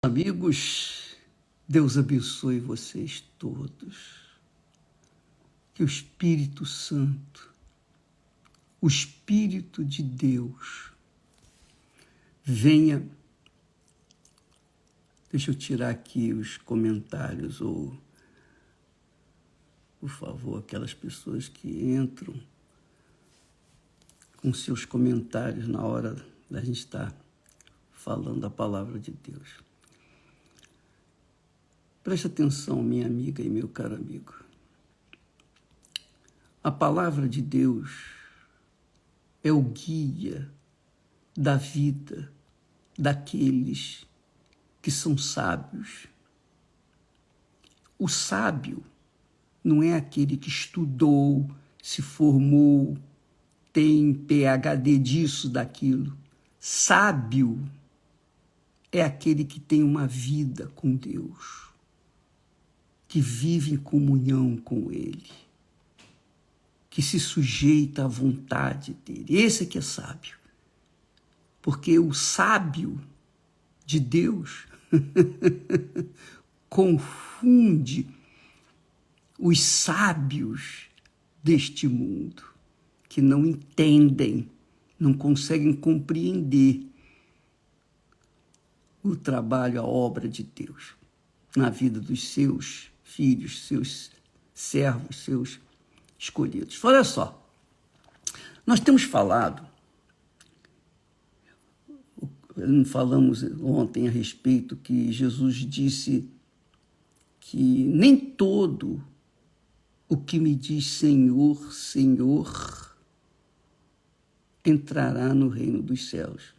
Amigos, Deus abençoe vocês todos. Que o Espírito Santo, o Espírito de Deus, venha. Deixa eu tirar aqui os comentários, ou, por favor, aquelas pessoas que entram com seus comentários na hora da gente estar falando a palavra de Deus. Preste atenção, minha amiga e meu caro amigo. A palavra de Deus é o guia da vida daqueles que são sábios. O sábio não é aquele que estudou, se formou, tem PhD disso, daquilo. Sábio é aquele que tem uma vida com Deus, que vive em comunhão com Ele, que se sujeita à vontade dEle. Esse é que é sábio. Porque o sábio de Deus confunde os sábios deste mundo, que não entendem, não conseguem compreender o trabalho, a obra de Deus na vida dos seus filhos, seus servos, seus escolhidos. Olha só, nós temos falamos ontem a respeito que Jesus disse que nem todo o que me diz Senhor, Senhor, entrará no reino dos céus.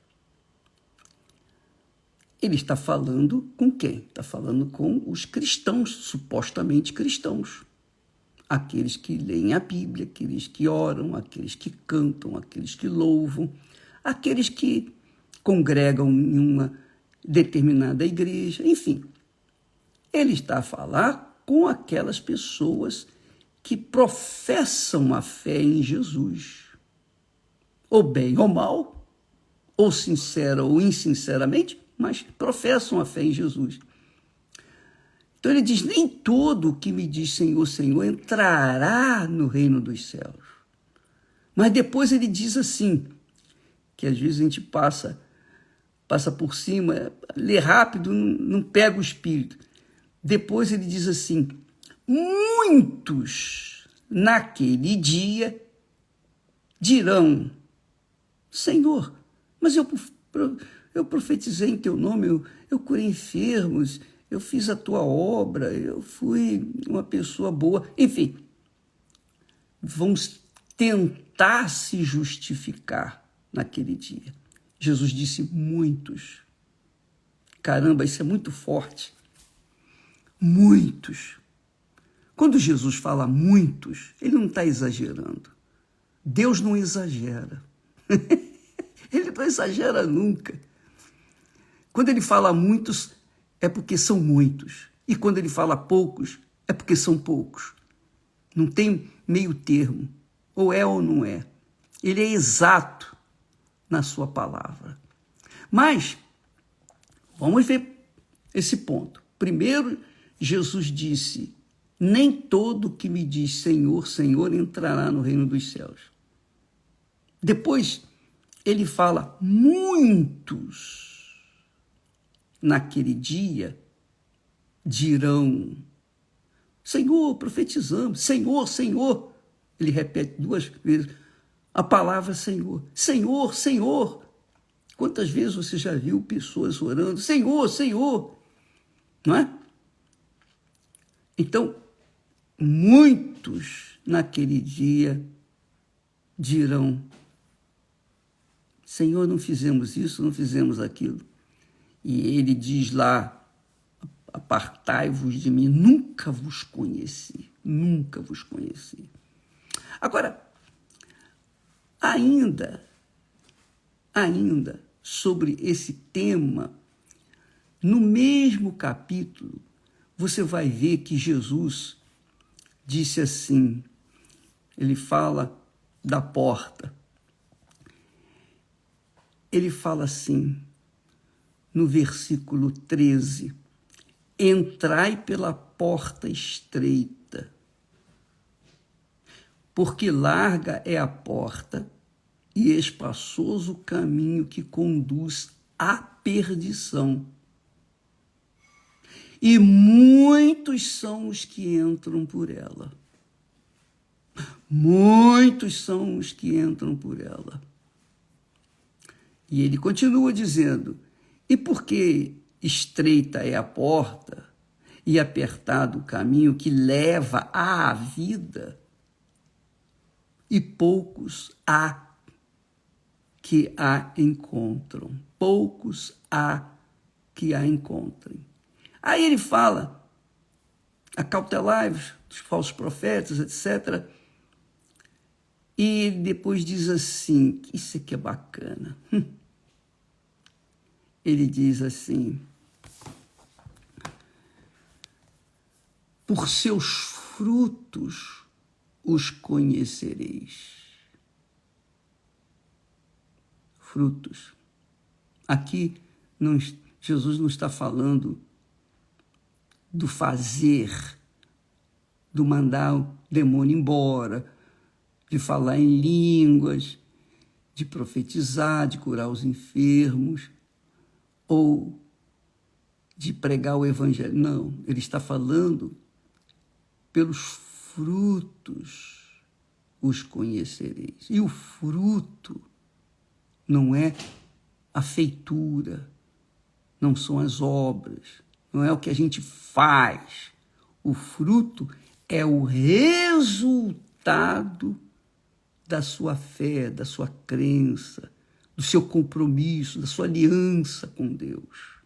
Ele está falando com quem? Está falando com os cristãos, supostamente cristãos. Aqueles que leem a Bíblia, aqueles que oram, aqueles que cantam, aqueles que louvam, aqueles que congregam em uma determinada igreja, enfim. Ele está a falar com aquelas pessoas que professam a fé em Jesus, ou bem ou mal, ou sincera ou insinceramente, mas professam a fé em Jesus. Então ele diz, nem todo o que me diz Senhor, Senhor entrará no reino dos céus. Mas depois ele diz assim, que às vezes a gente passa por cima, lê rápido, não pega o espírito. Depois ele diz assim, muitos naquele dia dirão, Senhor, mas eu profetizei em teu nome, eu curei enfermos, eu fiz a tua obra, eu fui uma pessoa boa. Enfim, vamos tentar se justificar naquele dia. Jesus disse muitos. Caramba, isso é muito forte. Muitos. Quando Jesus fala muitos, ele não está exagerando. Deus não exagera. Ele não exagera nunca. Quando ele fala muitos, é porque são muitos. E quando ele fala poucos, é porque são poucos. Não tem meio termo. Ou é ou não é. Ele é exato na sua palavra. Mas, vamos ver esse ponto. Primeiro, Jesus disse, nem todo que me diz Senhor, Senhor entrará no reino dos céus. Depois, ele fala, muitos naquele dia dirão, Senhor, profetizamos, Senhor, Senhor. Ele repete 2 vezes a palavra Senhor. Senhor, Senhor. Quantas vezes você já viu pessoas orando, Senhor, Senhor? Não é? Então, muitos naquele dia dirão, Senhor, não fizemos isso, não fizemos aquilo. E ele diz lá, apartai-vos de mim, nunca vos conheci, nunca vos conheci. Agora, ainda sobre esse tema, no mesmo capítulo, você vai ver que Jesus disse assim, ele fala da porta, ele fala assim, no versículo 13: entrai pela porta estreita, porque larga é a porta e espaçoso o caminho que conduz à perdição. E muitos são os que entram por ela. Muitos são os que entram por ela. E ele continua dizendo: e porque estreita é a porta e apertado o caminho que leva à vida, e poucos há que a encontram. Poucos há que a encontrem. Aí ele fala: acautelai-vos dos falsos profetas, etc. E depois diz assim, isso aqui é bacana. Ele diz assim: por seus frutos os conhecereis. Frutos. Aqui Jesus não está falando do fazer, do mandar o demônio embora, de falar em línguas, de profetizar, de curar os enfermos, ou de pregar o evangelho. Não, ele está falando pelos frutos os conhecereis. E o fruto não é a feitura, não são as obras, não é o que a gente faz. O fruto é o resultado da sua fé, da sua crença, do seu compromisso, da sua aliança com Deus.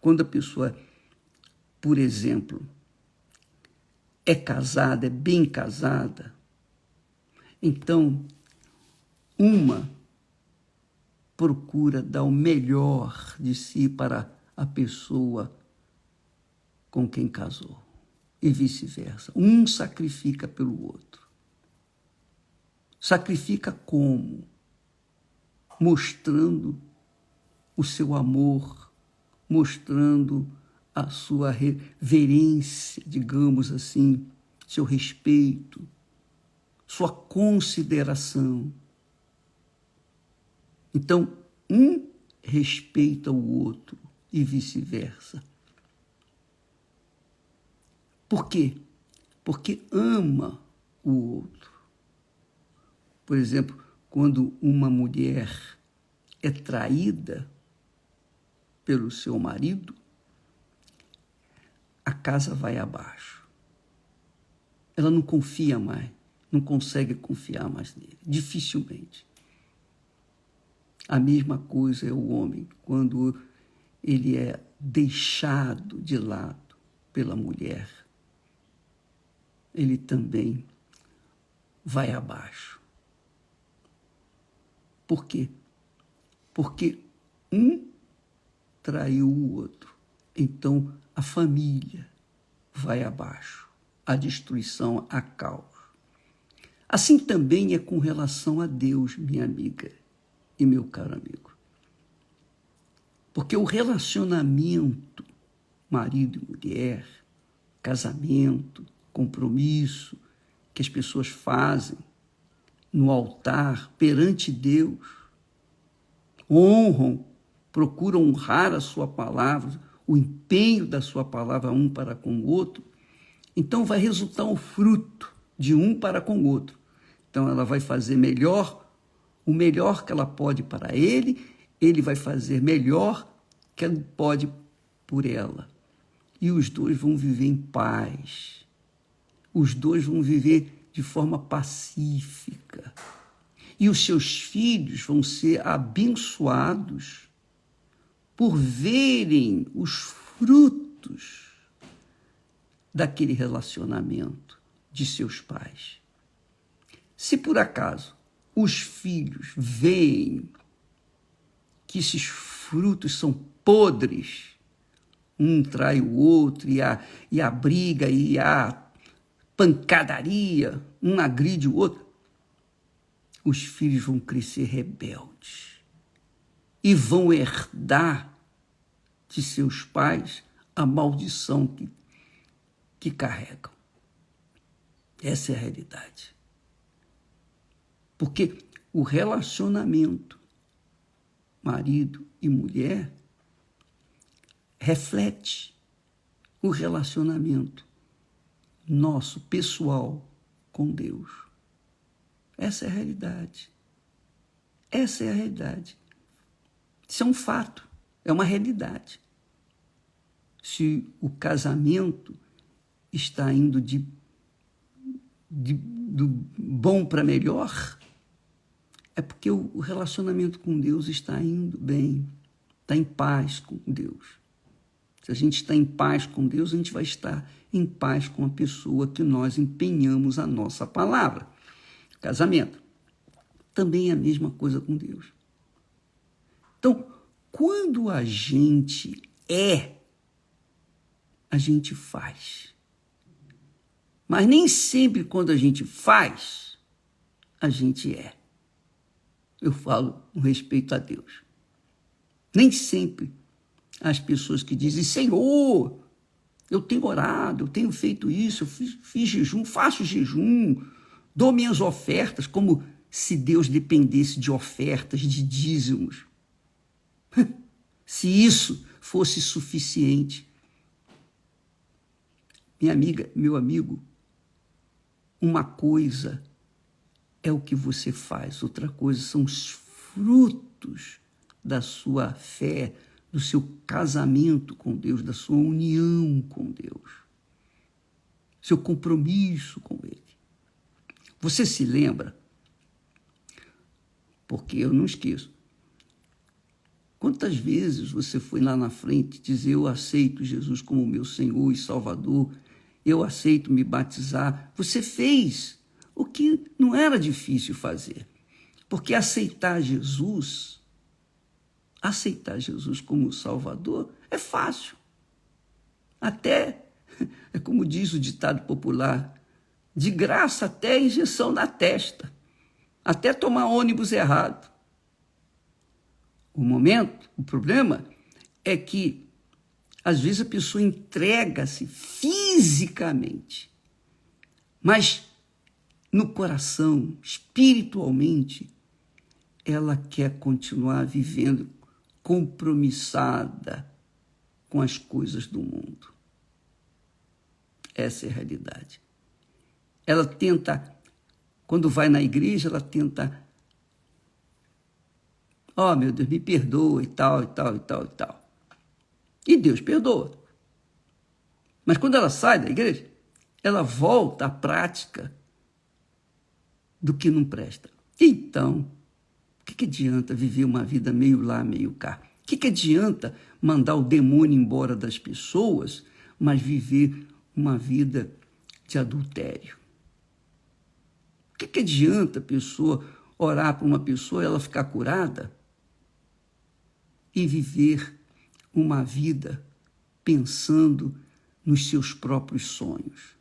Quando a pessoa, por exemplo, é casada, é bem casada, então uma procura dar o melhor de si para a pessoa com quem casou, e vice-versa. Um sacrifica pelo outro. Sacrifica como? Mostrando o seu amor, mostrando a sua reverência, digamos assim, seu respeito, sua consideração. Então, um respeita o outro e vice-versa. Por quê? Porque ama o outro. Por exemplo, quando uma mulher é traída pelo seu marido, a casa vai abaixo. Ela não confia mais, não consegue confiar mais nele, dificilmente. A mesma coisa é o homem, quando ele é deixado de lado pela mulher, ele também vai abaixo. Por quê? Porque um traiu o outro. Então, a família vai abaixo. A destruição, a caos. Assim também é com relação a Deus, minha amiga e meu caro amigo. Porque o relacionamento marido e mulher, casamento, compromisso, que as pessoas fazem no altar, perante Deus, honram, procuram honrar a sua palavra, o empenho da sua palavra um para com o outro, então vai resultar um fruto de um para com o outro. Então ela vai fazer melhor, o melhor que ela pode para ele, ele vai fazer melhor que ele pode por ela. E os dois vão viver em paz. Os dois vão viver de forma pacífica. E os seus filhos vão ser abençoados por verem os frutos daquele relacionamento de seus pais. Se por acaso os filhos veem que esses frutos são podres, um trai o outro, e a briga, e a pancadaria, um agride o outro, os filhos vão crescer rebeldes e vão herdar de seus pais a maldição que carregam. Essa é a realidade. Porque o relacionamento marido e mulher reflete o relacionamento nosso, pessoal, com Deus. Essa é a realidade. Essa é a realidade. Isso é um fato, é uma realidade. Se o casamento está indo do bom para melhor, é porque o relacionamento com Deus está indo bem, está em paz com Deus. Se a gente está em paz com Deus, a gente vai estar em paz com a pessoa que nós empenhamos a nossa palavra. Casamento. Também é a mesma coisa com Deus. Então, quando a gente a gente faz. Mas nem sempre quando a gente faz, a gente é. Eu falo com respeito a Deus. Nem sempre as pessoas que dizem, Senhor, eu tenho orado, eu tenho feito isso, eu fiz jejum, faço jejum, dou minhas ofertas, como se Deus dependesse de ofertas, de dízimos. Se isso fosse suficiente. Minha amiga, meu amigo, uma coisa é o que você faz, outra coisa são os frutos da sua fé, do seu casamento com Deus, da sua união com Deus, seu compromisso com Ele. Você se lembra? Porque eu não esqueço. Quantas vezes você foi lá na frente dizer, eu aceito Jesus como meu Senhor e Salvador, eu aceito me batizar. Você fez o que não era difícil fazer, porque aceitar Jesus como Salvador é fácil. Até, é como diz o ditado popular, de graça até injeção na testa, até tomar ônibus errado. O problema é que, às vezes, a pessoa entrega-se fisicamente, mas no coração, espiritualmente, ela quer continuar vivendo compromissada com as coisas do mundo. Essa é a realidade. Ela tenta, quando vai na igreja, ela tenta, meu Deus, me perdoa e tal, e tal, e tal, e tal. E Deus perdoa. Mas quando ela sai da igreja, ela volta à prática do que não presta. Então, o que adianta viver uma vida meio lá, meio cá? O que adianta mandar o demônio embora das pessoas, mas viver uma vida de adultério? O que adianta a pessoa orar para uma pessoa e ela ficar curada e viver uma vida pensando nos seus próprios sonhos?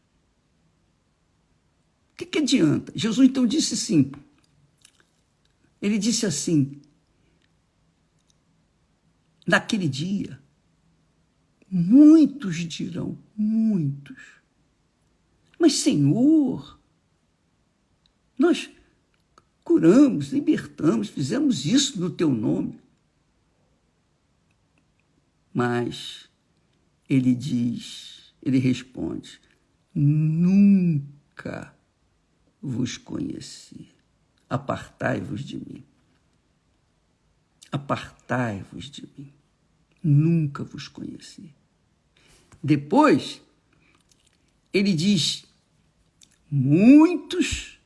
O que adianta? Jesus então disse sim. Ele disse assim, naquele dia, muitos dirão, muitos, mas Senhor, nós curamos, libertamos, fizemos isso no teu nome. Mas ele responde, nunca vos conheci. Apartai-vos de mim. Apartai-vos de mim. Nunca vos conheci. Depois, ele diz, muitos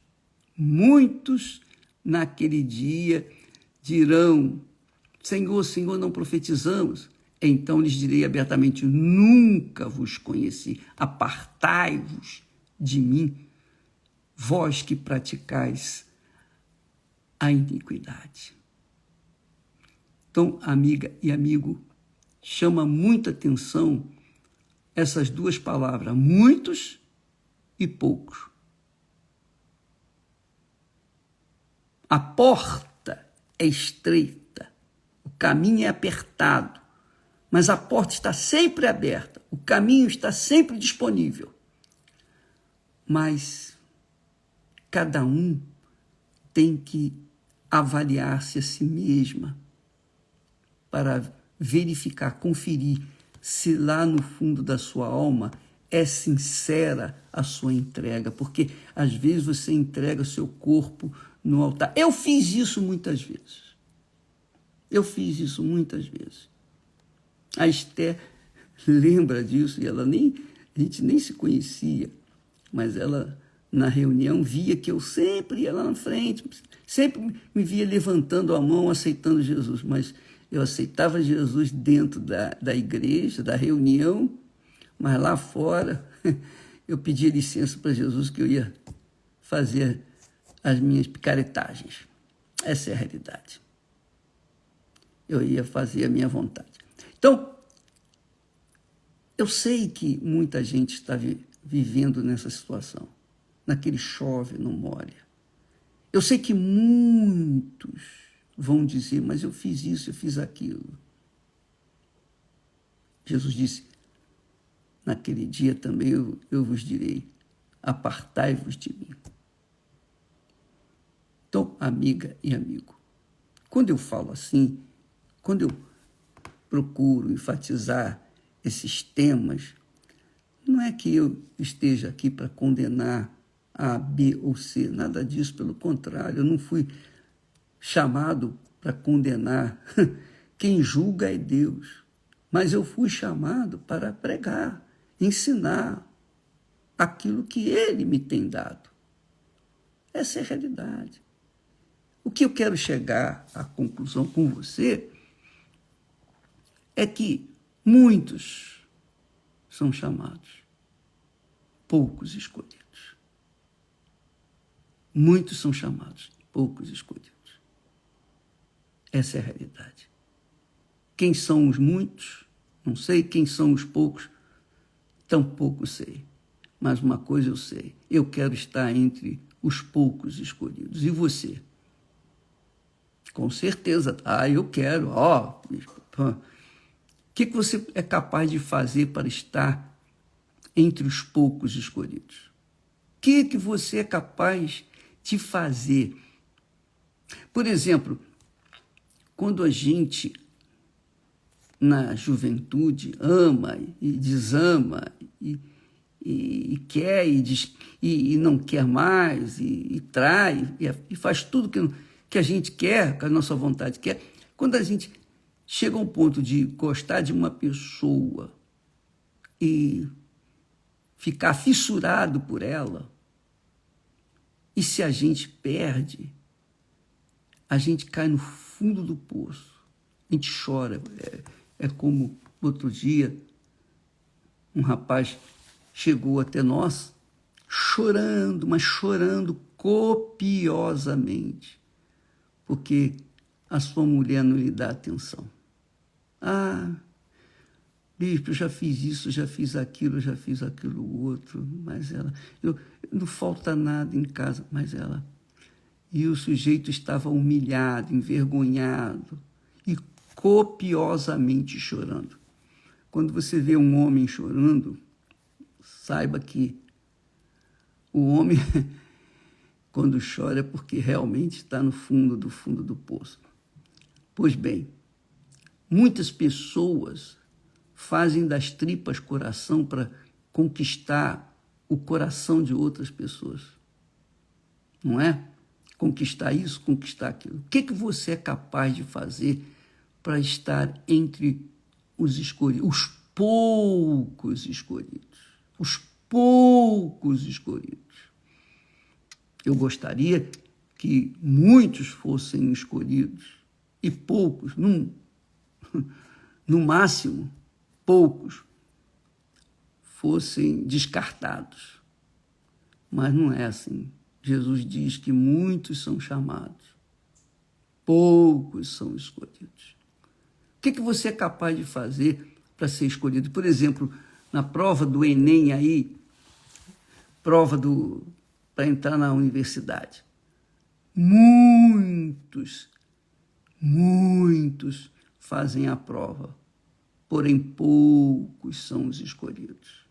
naquele dia dirão, Senhor, Senhor, não profetizamos? Então lhes direi abertamente, nunca vos conheci. Apartai-vos de mim, vós que praticais a iniquidade. Então, amiga e amigo, chama muita atenção essas duas palavras, muitos e poucos. A porta é estreita, o caminho é apertado, mas a porta está sempre aberta, o caminho está sempre disponível. Mas cada um tem que avaliar-se a si mesma para verificar, conferir se lá no fundo da sua alma é sincera a sua entrega, porque às vezes você entrega seu corpo no altar. Eu fiz isso muitas vezes. A Esther lembra disso, e a gente nem se conhecia, mas ela, na reunião, via que eu sempre ia lá na frente, sempre me via levantando a mão, aceitando Jesus, mas eu aceitava Jesus dentro da igreja, da reunião, mas lá fora eu pedia licença para Jesus que eu ia fazer as minhas picaretagens. Essa é a realidade. Eu ia fazer a minha vontade. Então, eu sei que muita gente está vivendo nessa situação, naquele chove, não molha. Eu sei que muitos vão dizer, mas eu fiz isso, eu fiz aquilo. Jesus disse, naquele dia também eu vos direi, apartai-vos de mim. Então, amiga e amigo, quando eu falo assim, quando eu procuro enfatizar esses temas, não é que eu esteja aqui para condenar A, B ou C, nada disso, pelo contrário, eu não fui chamado para condenar. Quem julga é Deus. Mas eu fui chamado para pregar, ensinar aquilo que Ele me tem dado. Essa é a realidade. O que eu quero chegar à conclusão com você é que muitos são chamados, poucos escolhidos. Muitos são chamados, poucos escolhidos. Essa é a realidade. Quem são os muitos? Não sei. Quem são os poucos? Tampouco sei. Mas uma coisa eu sei. Eu quero estar entre os poucos escolhidos. E você? Com certeza. Eu quero. O que você é capaz de fazer para estar entre os poucos escolhidos? O que você é capaz de fazer? Por exemplo, quando a gente, na juventude, ama e desama, e quer e não quer mais, e trai, e faz tudo que a gente quer, que a nossa vontade quer, quando a gente chega ao ponto de gostar de uma pessoa e ficar fissurado por ela, e se a gente perde, a gente cai no fundo do poço, a gente chora. É como outro dia, um rapaz chegou até nós chorando, mas chorando copiosamente, porque a sua mulher não lhe dá atenção. Bispo, eu já fiz isso, já fiz aquilo outro, mas ela... não falta nada em casa, mas ela... E o sujeito estava humilhado, envergonhado e copiosamente chorando. Quando você vê um homem chorando, saiba que o homem, quando chora, é porque realmente está no fundo do poço. Pois bem, muitas pessoas fazem das tripas coração para conquistar o coração de outras pessoas. Não é? Conquistar isso, conquistar aquilo. O que você é capaz de fazer para estar entre os escolhidos, os poucos escolhidos? Os poucos escolhidos. Eu gostaria que muitos fossem escolhidos e poucos, no máximo, poucos fossem descartados. Mas não é assim. Jesus diz que muitos são chamados, poucos são escolhidos. O que você é capaz de fazer para ser escolhido? Por exemplo, na prova do Enem aí, para entrar na universidade. Muitos fazem a prova, porém poucos são os escolhidos.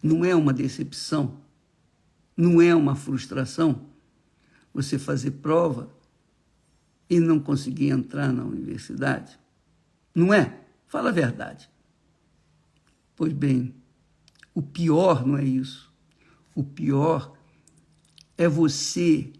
Não é uma decepção? Não é uma frustração você fazer prova e não conseguir entrar na universidade? Não é? Fala a verdade. Pois bem, o pior não é isso. O pior é você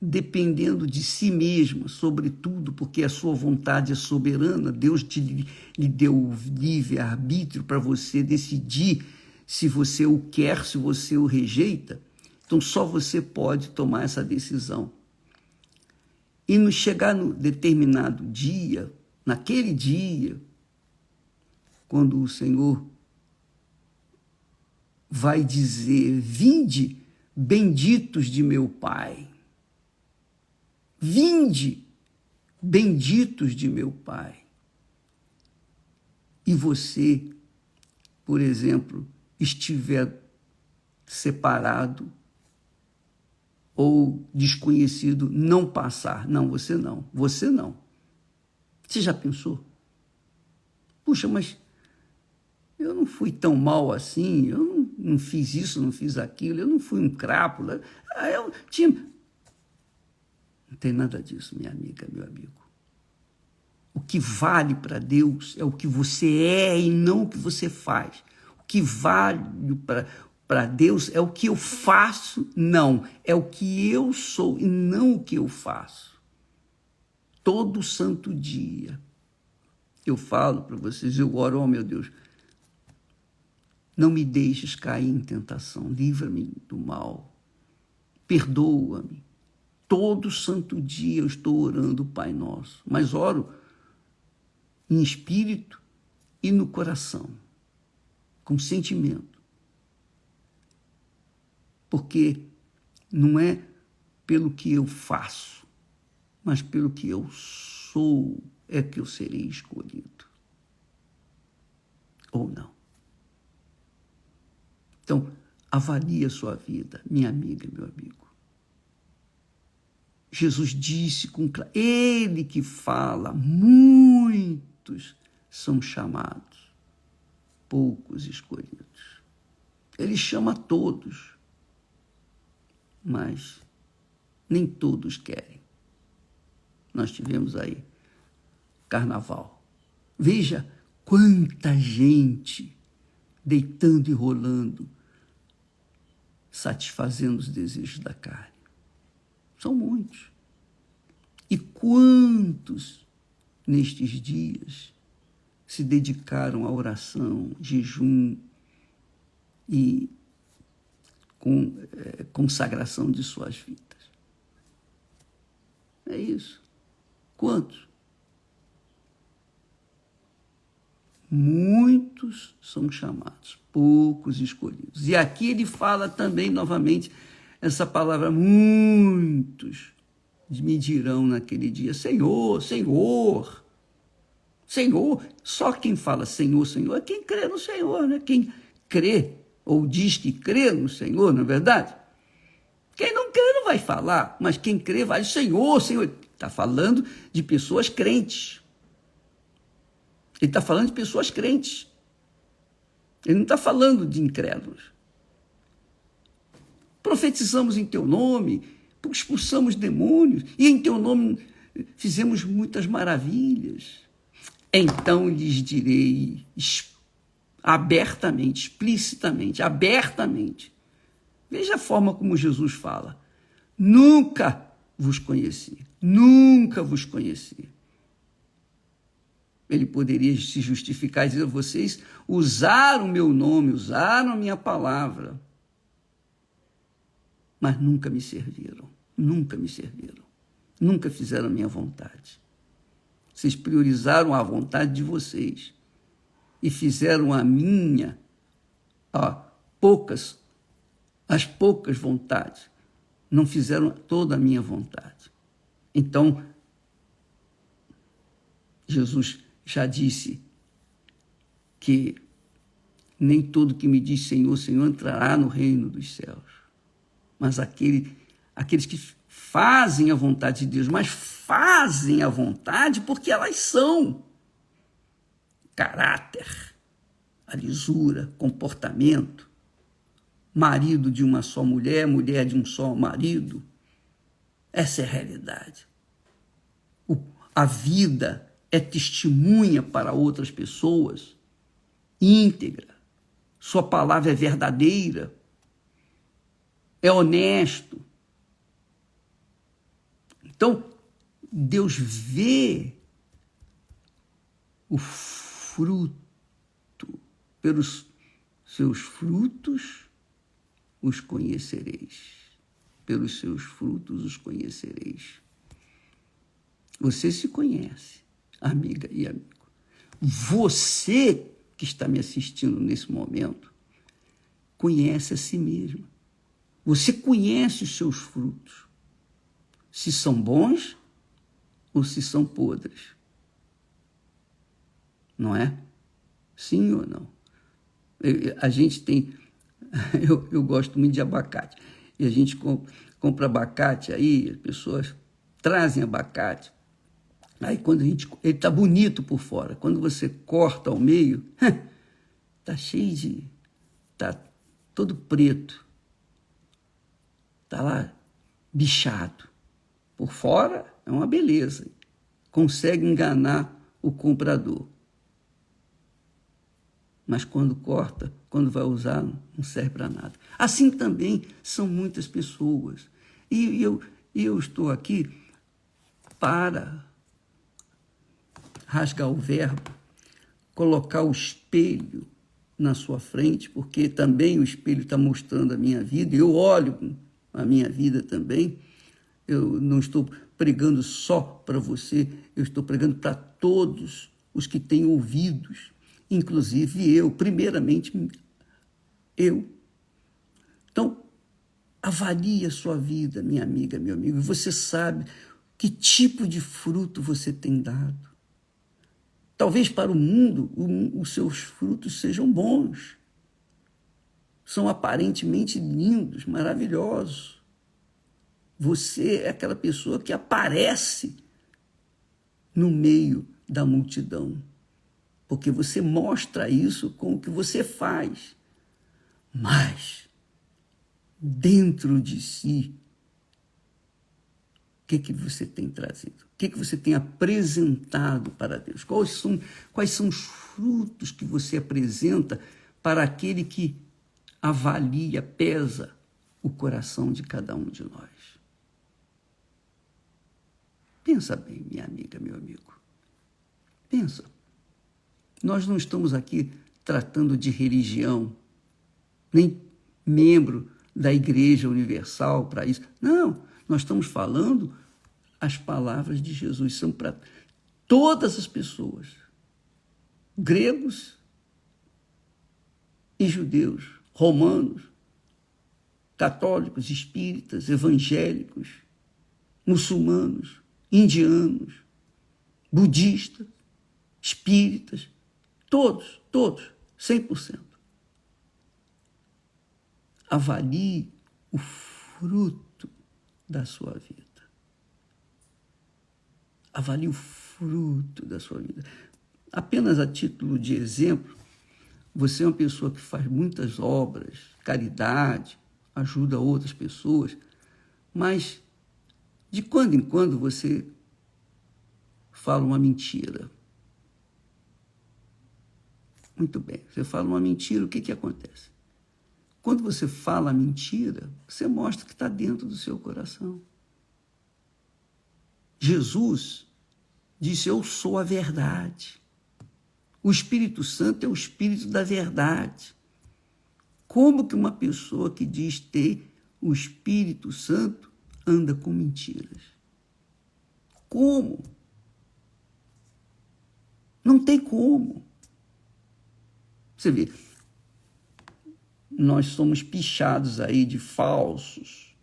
dependendo de si mesmo, sobretudo porque a sua vontade é soberana. Deus lhe deu o livre-arbítrio para você decidir se você o quer, se você o rejeita. Então, só você pode tomar essa decisão. E no chegar no determinado dia, naquele dia, quando o Senhor vai dizer: vinde, benditos de meu Pai. Vinde, benditos de meu Pai. E você, por exemplo, estiver separado ou desconhecido, não passar. Não, você não. Você não. Você já pensou? Puxa, mas eu não fui tão mal assim, eu não fiz isso, não fiz aquilo, eu não fui um crápula. Eu tinha... Não tem nada disso, minha amiga, meu amigo. O que vale para Deus é o que você é e não o que você faz. O que vale para Deus é o que eu faço, não. É o que eu sou e não o que eu faço. Todo santo dia eu falo para vocês, eu oro, oh meu Deus, não me deixes cair em tentação, livra-me do mal, perdoa-me. Todo santo dia eu estou orando o Pai Nosso, mas oro em espírito e no coração, com sentimento. Porque não é pelo que eu faço, mas pelo que eu sou é que eu serei escolhido. Ou não. Então, avalie a sua vida, minha amiga, meu amigo. Jesus disse com clareza, ele que fala, muitos são chamados, poucos escolhidos. Ele chama todos, mas nem todos querem. Nós tivemos aí carnaval. Veja quanta gente deitando e rolando, satisfazendo os desejos da carne. São muitos. E quantos, nestes dias, se dedicaram à oração, jejum e consagração de suas vidas? É isso. Quantos? Muitos são chamados, poucos escolhidos. E aqui ele fala também, novamente, essa palavra, muitos me dirão naquele dia, Senhor, Senhor, Senhor. Só quem fala Senhor, Senhor é quem crê no Senhor, né? Quem crê ou diz que crê no Senhor, não é verdade? Quem não crê não vai falar, mas quem crê vai, Senhor, Senhor. Está falando de pessoas crentes. Ele está falando de pessoas crentes. Ele não está falando de incrédulos. Profetizamos em teu nome, expulsamos demônios, e em teu nome fizemos muitas maravilhas. Então lhes direi abertamente, explicitamente, abertamente. Veja a forma como Jesus fala. Nunca vos conheci, nunca vos conheci. Ele poderia se justificar e dizer, vocês usaram o meu nome, usaram a minha palavra, mas nunca me serviram, nunca me serviram, nunca fizeram a minha vontade. Vocês priorizaram a vontade de vocês e fizeram a minha, as poucas vontades, não fizeram toda a minha vontade. Então, Jesus já disse que nem todo que me diz Senhor, Senhor entrará no reino dos céus, mas aqueles que fazem a vontade de Deus, mas fazem a vontade porque elas são. caráter, a lisura, comportamento, marido de uma só mulher, mulher de um só marido. Essa é a realidade. A vida é testemunha para outras pessoas, íntegra, sua palavra é verdadeira, é honesto. Então, Deus vê o fruto. Pelos seus frutos os conhecereis. Pelos seus frutos os conhecereis. Você se conhece, amiga e amigo. Você que está me assistindo nesse momento, conhece a si mesmo. Você conhece os seus frutos. Se são bons ou se são podres. Não é? Sim ou não? A gente tem... Eu gosto muito de abacate. E a gente compra abacate, aí as pessoas trazem abacate. Aí quando ele está bonito por fora. Quando você corta ao meio, está cheio de... Está todo preto. Está lá bichado. Por fora é uma beleza. Consegue enganar o comprador. Mas quando corta, quando vai usar, não serve para nada. Assim também são muitas pessoas. E eu estou aqui para rasgar o verbo, colocar o espelho na sua frente, porque também o espelho está mostrando a minha vida, eu olho a minha vida também. Eu não estou pregando só para você, eu estou pregando para todos os que têm ouvidos, inclusive eu, primeiramente eu. Então, avalie a sua vida, minha amiga, meu amigo, e você sabe que tipo de fruto você tem dado. Talvez para o mundo os seus frutos sejam bons, são aparentemente lindos, maravilhosos. Você é aquela pessoa que aparece no meio da multidão, porque você mostra isso com o que você faz. Mas, dentro de si, o que você tem trazido? O que você tem apresentado para Deus? Quais são os frutos que você apresenta para aquele que avalia, pesa o coração de cada um de nós? Pensa bem, minha amiga, meu amigo. Pensa. Nós não estamos aqui tratando de religião, nem membro da Igreja Universal para isso. Não, nós estamos falando as palavras de Jesus, são para todas as pessoas, gregos e judeus, romanos, católicos, espíritas, evangélicos, muçulmanos, indianos, budistas, espíritas, todos, 100%. Avalie o fruto da sua vida. Avalie o fruto da sua vida. Apenas a título de exemplo, você é uma pessoa que faz muitas obras, caridade, ajuda outras pessoas, mas de quando em quando você fala uma mentira. Muito bem, você fala uma mentira, o que acontece? Quando você fala a mentira, você mostra que está dentro do seu coração. Jesus disse, eu sou a verdade. O Espírito Santo é o Espírito da verdade. Como que uma pessoa que diz ter o Espírito Santo anda com mentiras? Como? Não tem como. Você vê, nós somos pichados aí de falsos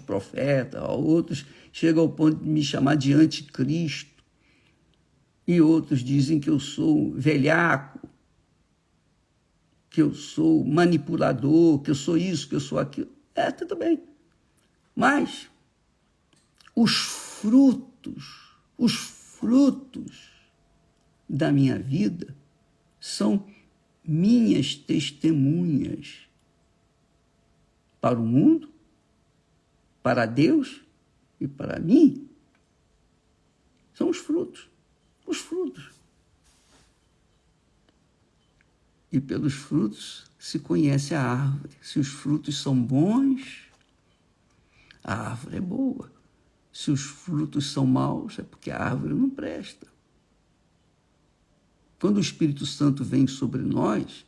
profetas, outros chegam ao ponto de me chamar de anticristo, e outros dizem que eu sou velhaco, que eu sou manipulador, que eu sou isso, que eu sou aquilo. Tudo bem. Mas os frutos da minha vida são minhas testemunhas para o mundo, para Deus e para mim. São os frutos. Os frutos. E pelos frutos se conhece a árvore. Se os frutos são bons, a árvore é boa. Se os frutos são maus, é porque a árvore não presta. Quando o Espírito Santo vem sobre nós,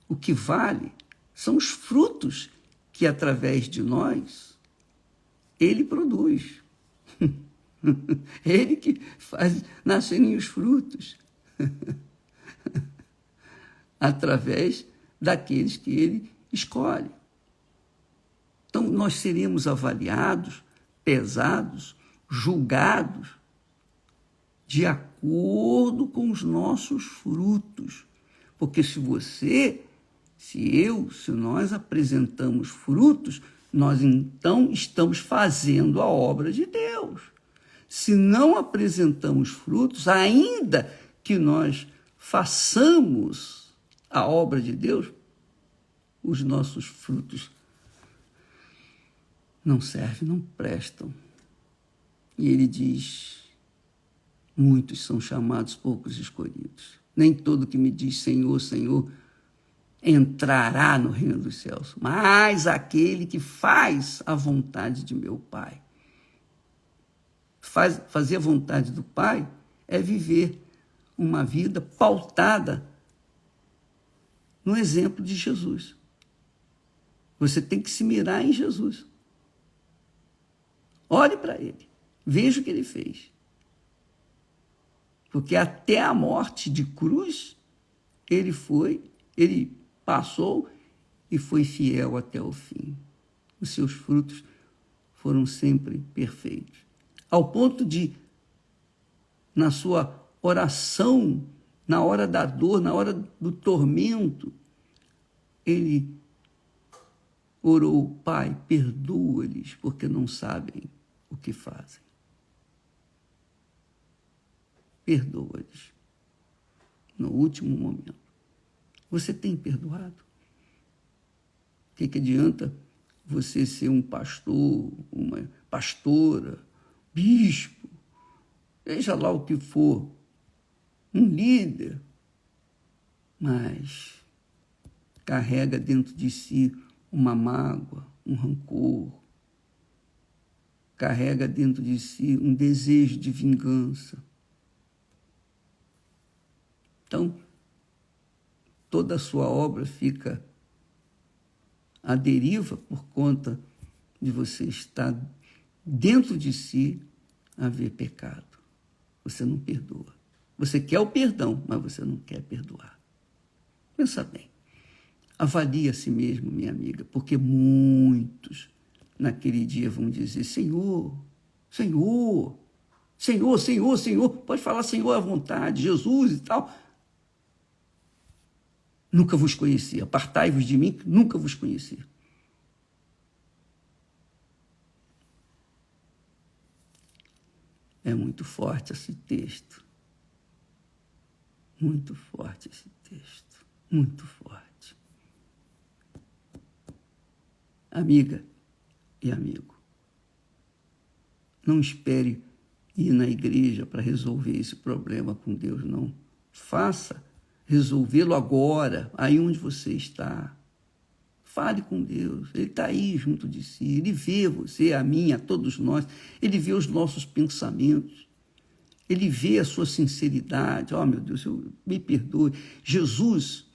o que vale são os frutos que, através de nós, ele produz. Ele que faz nascerem os frutos. Através daqueles que ele escolhe. Então, nós seremos avaliados, pesados, julgados, de acordo com os nossos frutos. Porque se nós apresentamos frutos, nós então estamos fazendo a obra de Deus. Se não apresentamos frutos, ainda que nós façamos a obra de Deus, os nossos frutos não servem, não prestam. E ele diz, muitos são chamados, poucos escolhidos. Nem todo que me diz Senhor, Senhor, entrará no reino dos céus, mas aquele que faz a vontade de meu Pai. Fazer a vontade do Pai é viver uma vida pautada no exemplo de Jesus. Você tem que se mirar em Jesus. Olhe para ele. Veja o que ele fez. Porque até a morte de cruz, ele passou e foi fiel até o fim. Os seus frutos foram sempre perfeitos. Ao ponto de, na sua oração, na hora da dor, na hora do tormento, ele orou, Pai, perdoa-lhes, porque não sabem o que fazem. Perdoa-lhes. No último momento. Você tem perdoado? O que adianta você ser um pastor, uma pastora, bispo, seja lá o que for, um líder, mas carrega dentro de si uma mágoa, um rancor, carrega dentro de si um desejo de vingança. Então, toda a sua obra fica à deriva por conta de você estar dentro de si haver pecado. Você não perdoa. Você quer o perdão, mas você não quer perdoar. Pensa bem. Avalie a si mesmo, minha amiga, porque muitos naquele dia vão dizer, Senhor, Senhor, Senhor, Senhor, Senhor. Pode falar Senhor à vontade, Jesus e tal. Nunca vos conheci. Apartai-vos de mim, nunca vos conheci. É muito forte esse texto. Muito forte esse texto. Muito forte. Amiga e amigo, não espere ir na igreja para resolver esse problema com Deus, não. Faça resolvê-lo agora, aí onde você está. Fale com Deus, Ele está aí junto de si, Ele vê você, a mim, a todos nós, Ele vê os nossos pensamentos, Ele vê a sua sinceridade. Oh, meu Deus, me perdoe. Jesus,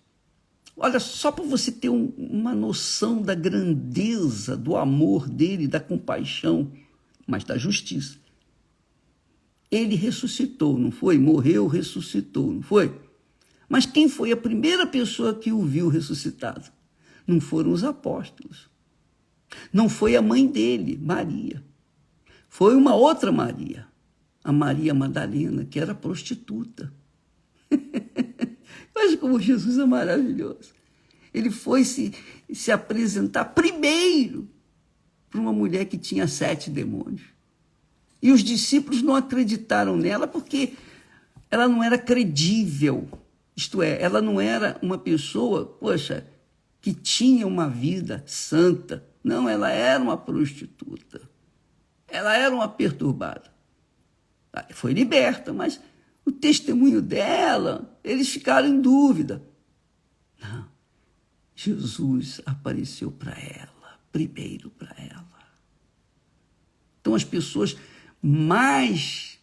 olha, só para você ter uma noção da grandeza, do amor dele, da compaixão, mas da justiça. Ele ressuscitou, não foi? Morreu, ressuscitou, não foi? Mas quem foi a primeira pessoa que o viu ressuscitado? Não foram os apóstolos. Não foi a mãe dele, Maria. Foi uma outra Maria, a Maria Madalena, que era prostituta. Mas como Jesus é maravilhoso. Ele foi se apresentar primeiro para uma mulher que tinha 7 demônios. E os discípulos não acreditaram nela porque ela não era credível, isto é, ela não era uma pessoa, poxa, que tinha uma vida santa. Não, ela era uma prostituta. Ela era uma perturbada. Foi liberta, mas o testemunho dela, eles ficaram em dúvida. Não, Jesus apareceu para ela, primeiro para ela. Então, as pessoas mais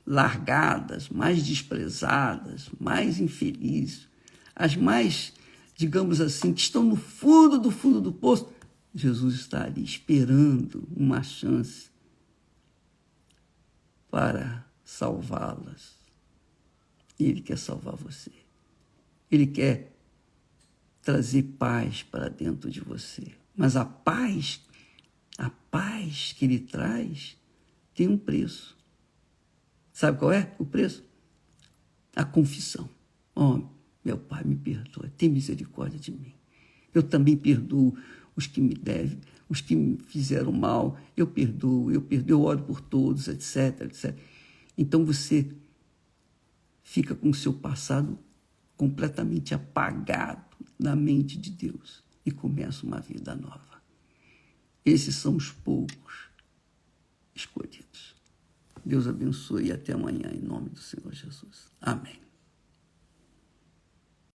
largadas, mais desprezadas, mais infelizes, as mais, digamos assim, que estão no fundo do poço, Jesus está ali esperando uma chance para salvá-las. E Ele quer salvar você. Ele quer trazer paz para dentro de você. Mas a paz que Ele traz tem um preço. Sabe qual é o preço? A confissão. Oh, meu Pai, me perdoa, tem misericórdia de mim. Eu também perdoo os que me devem, os que me fizeram mal, eu perdoo, eu oro por todos, etc, etc. Então você fica com o seu passado completamente apagado na mente de Deus e começa uma vida nova. Esses são os poucos escolhidos. Deus abençoe e até amanhã, em nome do Senhor Jesus. Amém.